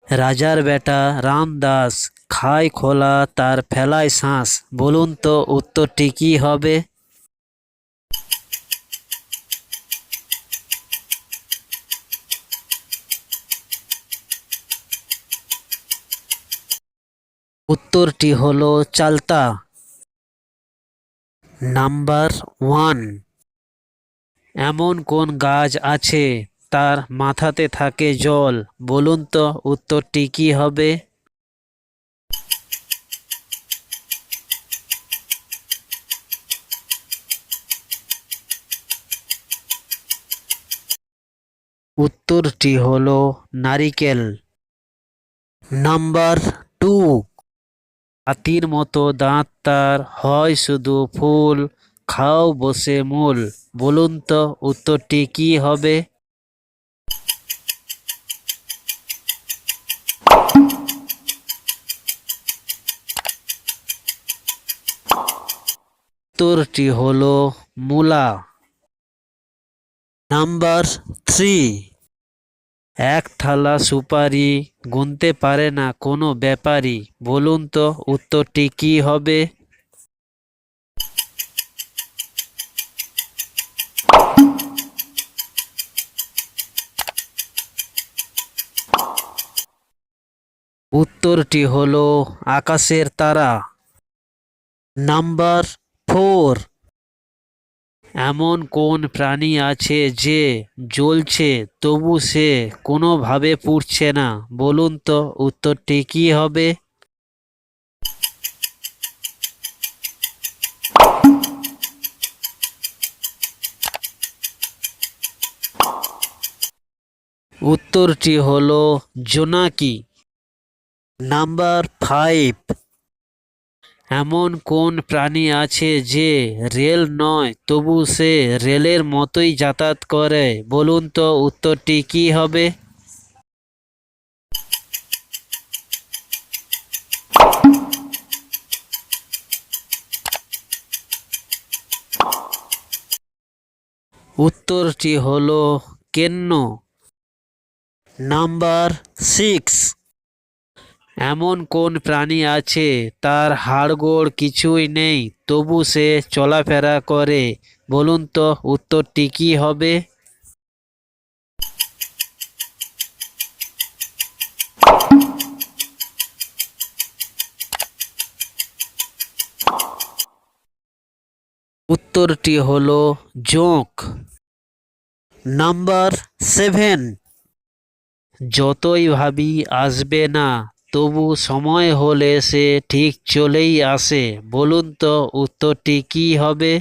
রাজার বেটা রামদাস খায় খোলা তার ফেলায় শ্বাস, বলুন তো উত্তরটি কি হবে? উত্তরটি হলো চালতা। নাম্বার 1, এমন কোন গাছ আছে তার মাথাতে থাকে জল, বলুন তো উত্তরটি কি হবে? উত্তরটি হলো নারিকেল। নাম্বার 2, হাতির মতো দাঁত তার হয় শুধু ফুল, খাও বসে মূল, বলুন তো উত্তরটি কি হবে? উত্তরটি হলো মূলা। নাম্বার 3, এক থালা সুপারি গুনতে পারে না কোনো ব্যাপারী, বলুন তো উত্তরটি কি হবে? উত্তরটি হলো আকাশের তারা। নাম্বার 4, এমন কোন প্রাণী আছে যে জ্বলছে তবু সে কোনোভাবে পুড়ছে না, বলুন তো উত্তরটি কি হবে? উত্তরটি হলো জোনাকি। নাম্বার 5, এমন কোন প্রাণী আছে যে রেল নয় তবু সে রেলের মতোই যাতায়াত করে, বলুন তো উত্তরটি কি হবে? উত্তরটি হলো কেন্ন। নাম্বার 6, এমন কোন প্রাণী আছে তার হাড়গোড় কিছুই নেই তবু সে চলাফেরা করে, বলুন তো উত্তরটি কি হবে? উত্তরটি হলো জোঁক। নাম্বার 7, যতই ভাবি আসবে না তবু সময় হলে সে ঠিক চলেই আসে, বলুন তো উত্তরটি কি হবে?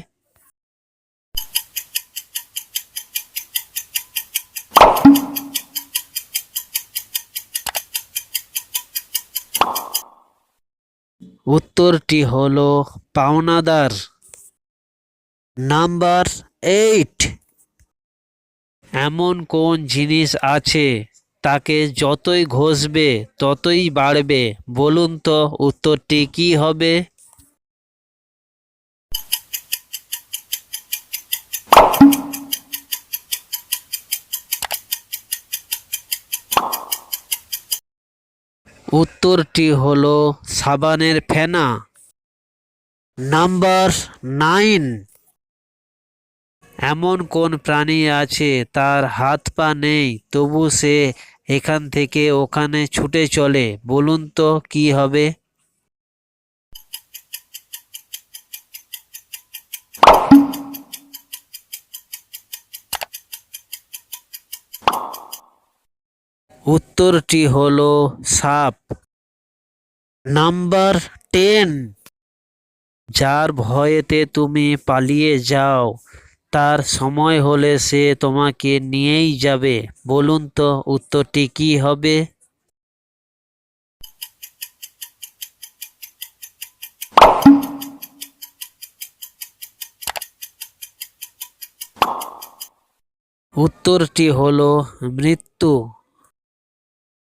উত্তরটি হলো পাওনাদার। নাম্বার 8, এমন কোন জিনিস আছে তাকে যতই ঘষবে ততই বাড়বে, বলুন তো উত্তরটি কি হবে? উত্তরটি হলো সাবানের ফেনা। নাম্বার 9, এমন কোন প্রাণী আছে তার হাত পা নেই তবু সে এখান থেকে ওখানে ছুটে চলে, বলুন তো কি হবে? উত্তরটি হলো সাপ। নাম্বার 10, যার ভয়েতে তুমি পালিয়ে যাও তার সময় হলে সে তোমাকে নিয়েই যাবে, বলুন তো উত্তরটি কি হবে? উত্তরটি হলো মৃত্যু।